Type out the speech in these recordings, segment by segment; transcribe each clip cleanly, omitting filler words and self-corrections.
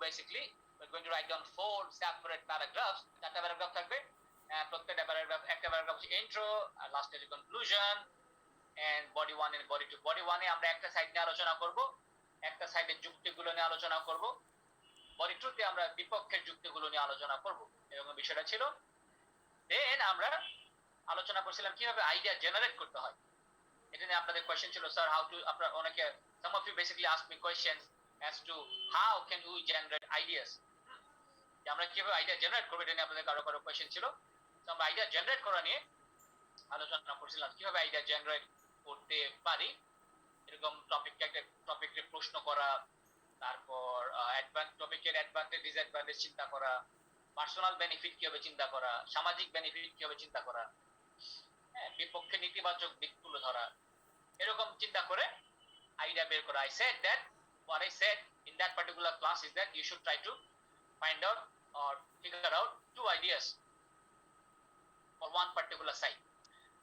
basically we're going to write down 4 separate paragraphs. 4টা paragraph থাকবে, প্রত্যেকটা প্যারাগ্রাফ একটা প্যারাগ্রাফ হচ্ছে ইন্ট্রো, আর লাস্টে conclusion and body 1 and body 2। Body 1 এ আমরা একটা সাইড নিয়ে আলোচনা করব, একটা সাইডের যুক্তিগুলো নিয়ে আলোচনা করব, বডি 2 তে আমরা বিপক্ষের যুক্তিগুলো নিয়ে আলোচনা করব, এরকম বিষয়টা ছিল। দেন আমরা আলোচনা করছিলাম কিভাবে আইডিয়া জেনারেট করতে হয়। এটা নিয়ে আপনাদের কোশ্চেন ছিল, স্যার হাউ টু, আপনারা অনেকে, some of you basically ask me questions as to how can we generate ideas, যে আমরা কিভাবে আইডিয়া জেনারেট করব, এটা নিয়ে আপনাদের কারো কারো কোশ্চেন ছিল। তো আমরা আইডিয়া জেনারেট করা নিয়ে আলোচনা করছিলাম, কিভাবে আইডিয়া জেনারেট করতে পারি। এরকম টপিকের প্রশ্ন করা, তারপর টপিকের অ্যাডভান্টেজ ডিসঅ্যাডভান্টেজ চিন্তা করা, পার্সোনাল বেনিফিট কিভাবে চিন্তা করা, সামাজিক বেনিফিট কিভাবে চিন্তা করা, হ্যাঁ, বিপক্ষে নেতিবাচক দিক তুলে ধরা, এরকম চিন্তা করে আইডিয়া বের করা। I said that what I said in that particular class is that you should try to find out or figure out 2 ideas for one particular site.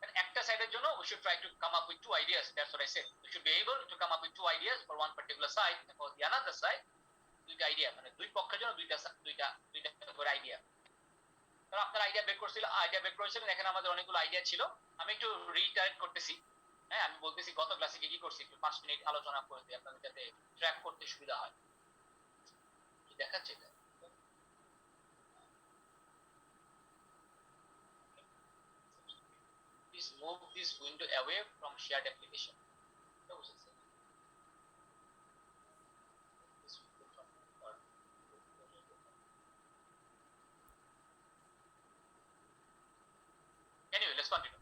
And একটা সাইডের জন্য we should try to come up with 2 ideas. That's what I said. We should be able to come up with 2 ideas for one particular site, and for the another side দুইটা idea, মানে দুই পক্ষের জন্য দুইটা করে idea. তো আপনারা idea বের করেছিলেন, এখানে আমাদের অনেকগুলো আইডিয়া ছিল। আমি একটু রিটারেট করতেছি, হ্যাঁ, আমি বলতেছি গত ক্লাসে কি করছি, একটু 5 মিনিট আলোচনা করে দিই আপনাদের যাতে ট্র্যাক করতে সুবিধা হয়। কি দেখাচ্ছে এটা? Please move this window away from shared application. এটা বুঝেছেন? Anyway, let's continue.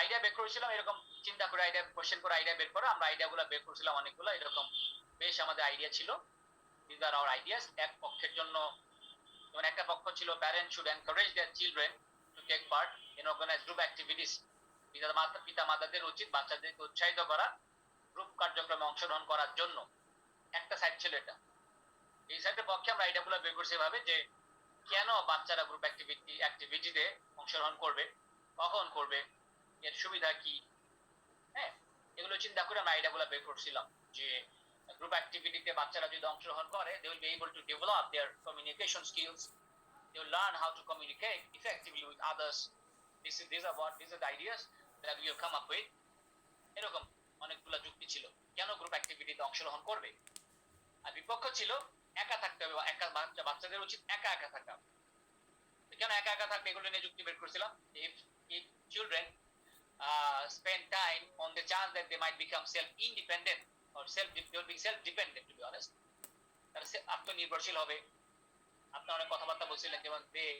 আইডিয়া বের করেছিলাম, এরকম চিন্তা করে আইডিয়া কোশ্চেন করে আইডিয়া বের করা। আমরা আইডিয়াগুলো বের করেছিলাম অনেকগুলো, এরকম বেশ আমাদের আইডিয়া ছিল। These are our ideas. এক পক্ষের জন্য, যেমন একটা পক্ষ ছিল parents should encourage their children to take part in organised group activities. পিতা মাতাদের উচিত বাচ্চাদেরকে উৎসাহিত করা গ্রুপ কার্যক্রমে অংশগ্রহণ করার জন্য। একটা সাইড ছিল এটা। এই সাইডের পক্ষে আমরা আইডিয়াগুলো বের করছি এভাবে যে কেন বাচ্চারা গ্রুপ অ্যাক্টিভিটিতে অংশগ্রহণ করবে, কখন করবে, এর সুবিধা কি, হ্যাঁ, এগুলো চিন্তা করে আমরা আইডিয়াগুলো বের করছিলাম যে গ্রুপ অ্যাক্টিভিটিতে বাচ্চারা যদি অংশগ্রহণ করে, they will be able to develop their communication skills, they will learn how to communicate effectively with others. These are the ideas that we have come up with. এরকম অনেকগুলো যুক্তি ছিল কেন গ্রুপ অ্যাক্টিভিটিতে অংশগ্রহণ করবে। আর বিপক্ষ ছিল একা থাকতে হবে, বাচ্চাদের উচিত একা একা থাকা। কেন একা একা থাকবে, এগুলো নিয়ে যুক্তি বের করেছিলাম। if children spend time on the chance that they might become self-independent or they will be self-dependent, to be honest, তারা আত্মনির্ভরশীল হবে। আপনি অনেক কথাবার্তা বলছিলেন, যেমন they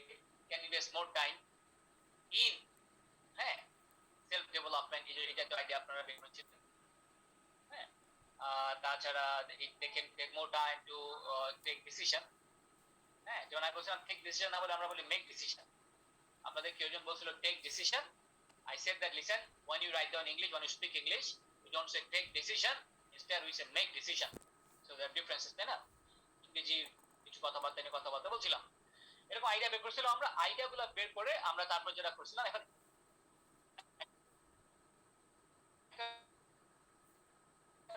can invest more time in, হ্যাঁ, সেলফ ডেভেলপমেন্ট, এটা তো আইডিয়া আপনারা বের করেছিলেন, হ্যাঁ। তাছাড়া they can take more time to take decision, হ্যাঁ, যেমন আমি বলছিলাম take decision না বলে আমরা বলি make decision। আপনাদের কেউজন বলছিল take decision, I said that listen, when you write down English, when you speak English, you don't say take decision, instead we say make decision. So there are differences, তাই না? ইংরেজি কিছু কথাবার্তা বলছিলাম, এরকম idea বের করছিলাম আমরা। আইডিয়াগুলো বের করে আমরা তারপর যেটা করছিলাম, এখন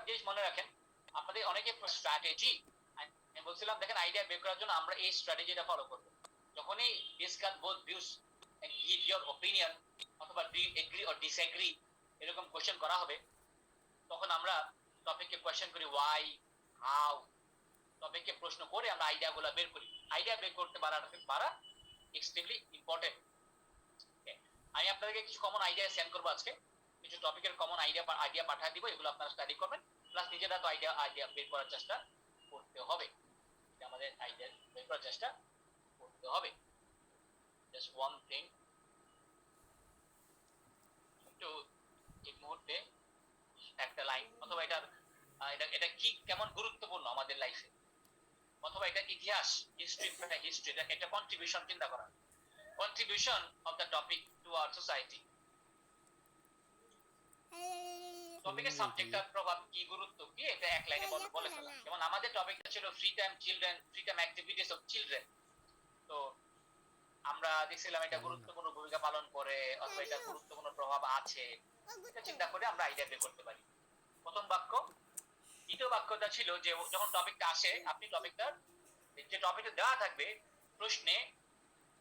জিনিস মনে রাখেন, আপনাদের অনেকে স্ট্র্যাটেজি, আমি বলছিলাম দেখেন আইডিয়া বের করার জন্য আমরা এই স্ট্র্যাটেজিটা ফলো করব। যখনই discuss both views and give your opinion, অথবা ডু এগ্রি অর ডিসএগ্রি, এরকম কোশ্চেন করা হবে, তখন আমরা টপিককে কোশ্চেন করি ওয়াই, হাউ, টপিককে প্রশ্ন করে আমরা আইডিয়াগুলো বের করি। আইডিয়া বের করতে পারা এক্সট্রিমলি ইম্পর্টেন্ট। আমি আপনাদেরকে কিছু কমন আইডিয়া সেন্ড করবো আজকে, কিছু টপিকের কমন আইডিয়া পাঠিয়ে দিব, এগুলো আপনারা স্টাডি করবেন, প্লাস নিজেরা তো আইডিয়া বের করার চেষ্টা করতে হবে। আমাদের আইডিয়া বের করার চেষ্টা করতে হবে। জাস্ট ওয়ান থিং, একটু এই মুহূর্তে একটা লাইন, অথবা এটা কি কেমন গুরুত্বপূর্ণ আমাদের লাইফে, অথবা এটা ইতিহাস, হিস্ট্রি, একটা কন্ট্রিবিউশন চিন্তা করা, contribution of the topic to our society. টপিকের সাবজেক্টটার প্রভাব কি, গুরুত্ব কি, এটা এক লাইনে বলে ফেলা। যেমন আমাদের টপিকটা ছিল free time children, free time activities of children. তো আমরা দেখছিলাম এটা গুরুত্বপূর্ণ ভূমিকা পালন করে, অথবা এটা গুরুত্বপূর্ণ প্রভাব আছে, এটা চিন্তা করে আমরা আইডিয়া বের করতে পারি। প্রথম বাক্য। দ্বিতীয় বাক্যটা ছিল যে যখন টপিকটা আসে, আপনি টপিকটার যে টপিকটা দেওয়া থাকবে প্রশ্নে,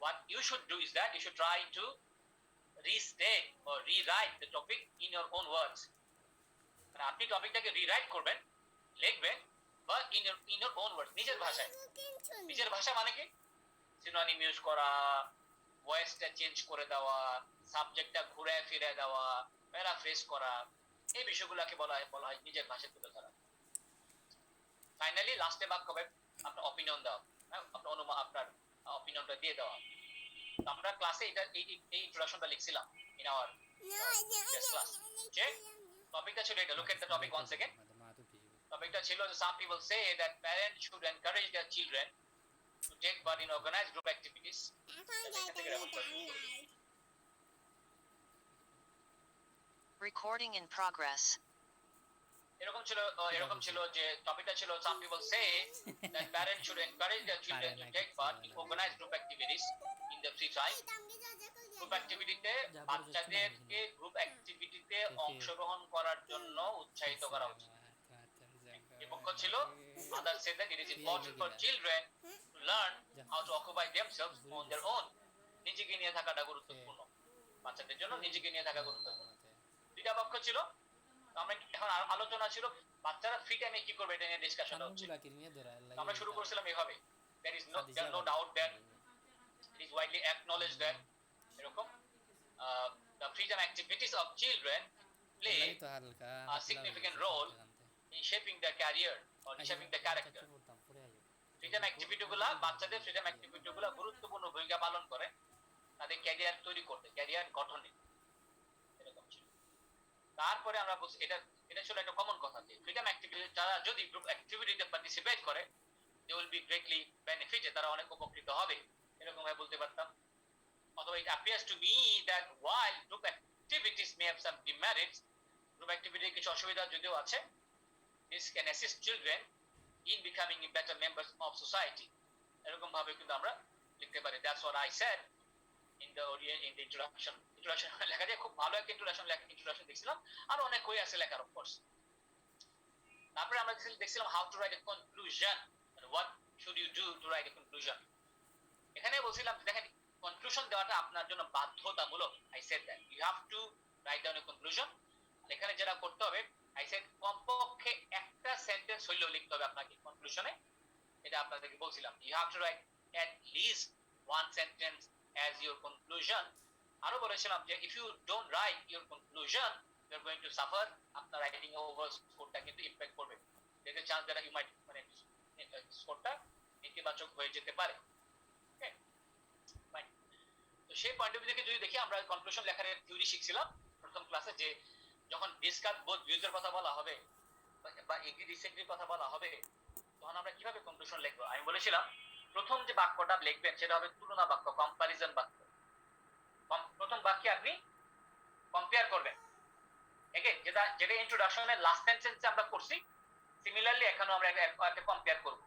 what you should do is that you should try to restate or rewrite the topic in your own words. মানে আপনি টপিকটাকে রিরাইট করবেন, লিখবেন, বা in your own words, নিজের ভাষায়। নিজের ভাষা মানে কি? সিনোনিম ইউজ করা, ভয়েসটা চেঞ্জ করে দেওয়া, সাবজেক্টটা ঘুরে ফিরে দেওয়া, প্যারাফ্রেজ করা, এই বিষয়গুলোকে বলা হয় নিজের ভাষায় তুলে ধরা। ফাইনালি লাস্টে বাক্য হবে আপনার অপিনিয়ন দাও, আপনার অপিনিয়নটা দিয়ে দেওয়া। আমরা ক্লাসে এটা এই ইন্ট্রোডাকশনটা লিখছিলাম ইন আওয়ার ক্লাস। যে টপিকটা ছিল এটা, look at the topic once again. টপিকটা ছিল যে some people say that parents should encourage their children to take part in organized group activities. Recording in progress. এরকম ছিল যে টপিকটা ছিল some people say that parents should encourage their children to take part in organized group activities in their free time. Group অ্যাক্টিভিটিতে বাচ্চাদেরকে group অ্যাক্টিভিটিতে অংশগ্রহণ করার জন্য উৎসাহিত করা উচিত। এই পক্ষ ছিল others say that it is important for children to learn how to occupy themselves on their own. নিজেকে নিয়ে থাকাটা গুরুত্বপূর্ণ, বাচ্চাদের জন্য নিজেকে নিয়ে থাকা গুরুত্বপূর্ণ। দুইটা পক্ষ ছিল। আমরা এখন আলোচনা ছিল বাচ্চারা ফ্রি টাইমে কি করবে এটা নিয়ে ডিসকাশন হচ্ছে। আমরা শুরু করেছিলাম এভাবে, there is no doubt that it is widely acknowledged that এরকম the freedom activities of children play a significant role in shaping their career or shaping their character. Freedom activity গুলা, বাচ্চাদের ফ্রিডম অ্যাক্টিভিটি গুলা গুরুত্বপূর্ণ ভূমিকা পালন করে তাদের career তৈরি করতে, ক্যারিয়ার গঠনে। এরকম ছিল। তারপরে আমরা বলছি এটা ছিল একটা কমন কথা যে ফ্রিডম অ্যাক্টিভিটি তারা যদি গ্রুপ অ্যাক্টিভিটিতে পার্টিসিপেট করে they will be greatly benefited, তারা অনেক উপকৃত হবে, এরকম ভাবে বলতে পারতাম। Although it appears to me that while group activities may have some demerits, group activity কিছু অসুবিধা যদিও আছে, this can assist children in becoming better members of society. এরকম ভাবে কিন্তু আমরা লিখতে পারি। That's what I said in the introduction. লেখা দিয়ে খুব ভালো একটা introduction দেখছিলাম, আর অনেক হয়ে আছে লেখার, of course. তারপরে আমরা দেখছিলাম how to write a conclusion and what should you do to write a conclusion. এখানে বলছিলাম দেখেন কনক্লুশন দেওয়াটা আপনার জন্য বাধ্যতামূলক। I said that you have to write down a conclusion. এখানে যেটা করতে হবে, I said কমপক্ষে একটা সেন্টেন্স হইলেও লিখতে হবে আপনাকে কনক্লুশনে। এটা আপনাদেরকে বলছিলাম, you have to write at least one sentence as your conclusion. আরো বলেছিলাম যে if you don't write your conclusion you are going to suffer, আপনার রাইটিং ওভার স্কোরটা কিন্তু ইমপ্যাক্ট করবে। there is a chance that you might মানে স্কোরটা নেতিবাচক হয়ে যেতে পারে। তো সেই পয়েন্ট অফ ভিউ থেকে যদি দেখি, আমরা কনক্লুশন লেখার থিওরি শিখছিলাম প্রথম ক্লাসে যে যখন ডিসকাস বোথ ভিউজ এর কথা বলা হবে বা এগ্রি ডিসএগ্রির কথা বলা হবে, তখন আমরা কিভাবে কনক্লুশন লিখবো। আমি বলেছিলাম প্রথম যে বাক্যটা লিখবেন সেটা হবে তুলনা বাক্য, কম্পারিজন বাক্য। প্রথম বাক্যে আপনি কম্পেয়ার করবেন, যেটা ইন্ট্রোডাকশনের লাস্ট সেন্টেন্সে আমরা করছি, সিমিলারলি এখানেও আমরা একটা কম্পেয়ার করব।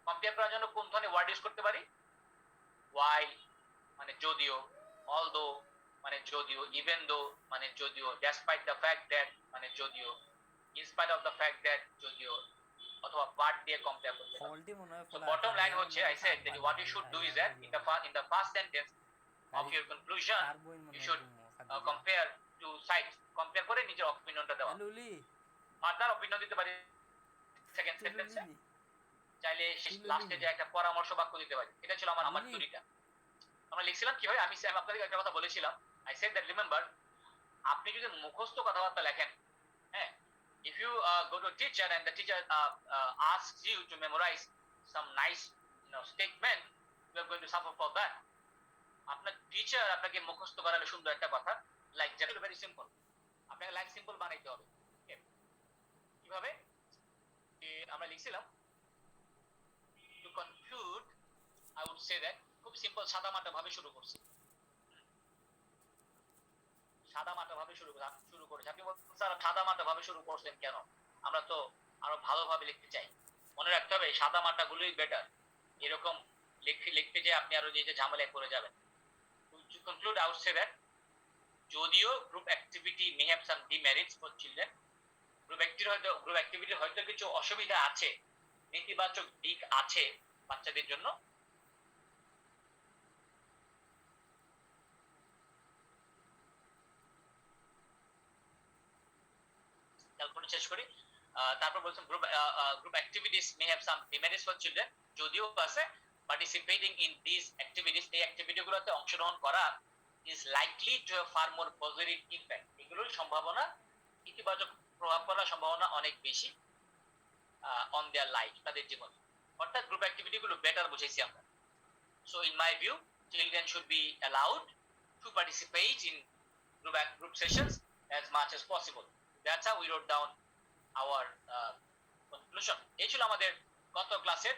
কম্পেয়ার করার জন্য কোন ধরনের ওয়ার্ড ইউজ করতে পারি? while মানে যদিও, although মানে যদিও, even though মানে যদিও, despite the fact that মানে যদিও, in spite of the fact that যদিও, অথবা but দিয়ে কম্পেয়ার করতে পারি। So bottom line হচ্ছে I said that what you should do is that in the first sentence of your conclusion you should compare two sides, compare করে নিজের অপিনিয়নটা দেওয়া। Further opinion দিতে পারি সেকেন্ড সেন্টেন্সে, চাইলে লাস্টে যে একটা পরামর্শ বাক্য দিতে পারি। এটা ছিল আমার থিওরিটা। আমরা লিখছিলাম কিভাবে, আমি আপনাদের একটা কথা বলেছিলাম, I said that remember, আপনি যদি মুখস্থ কথাবার্তা লেখেন, হ্যাঁ, if you go to a teacher and the teacher asks you to memorize some nice statement, you are going to suffer for that. আপনার টিচার আপনাকে মুখস্থ করালে সুন্দর একটা কথা, লাইক যেটা ভেরি সিম্পল, আপনাকে লাইক সিম্পল বানাইতে হবে। কিভাবে আমরা লিখছিলাম, to conclude I would say that খুব সিম্পল সাদামাটা ভাবে শুরু করছি, সাদামাটা ভাবে শুরু করেছি। আপনি বলছেন স্যার সাদামাটা ভাবে শুরু করছেন কেন? আমরা তো আরো ভালোভাবে লিখতে চাই। মনে রাখতে হবে সাদামাটা গুলোই বেটার, এরকম লিখতে যে আপনি আরো যে ঝামেলায় পড়ে যাবেন। To conclude I would say that যদিও group activity may have some demerits for children, group activity হয়তো কিছু অসুবিধা আছে, নেতিবাচক দিক আছে বাচ্চাদের জন্য। ক্যালকুলেট শেষ করি। তারপর বলছেন group activities may have some demerits for children, যদিও আছে পার্টিসিপেটিং ইন দিস অ্যাক্টিভিটিস, এই অ্যাক্টিভিটিগুলোতে অংশগ্রহণ করা is likely to have fur more positive impact, এগুলোর সম্ভাবনা, ইতিবাচক প্রভাব পড়ার সম্ভাবনা অনেক বেশি অন দেয়ার লাইফ, তাদের জীবন। অর্থাৎ গ্রুপ অ্যাক্টিভিটি গুলো বেটার বুঝাইছি আমরা। So in my view children should be allowed to participate in group sessions as much as possible. That's how we wrote down our conclusion. এই ছিল আমাদের গত ক্লাসের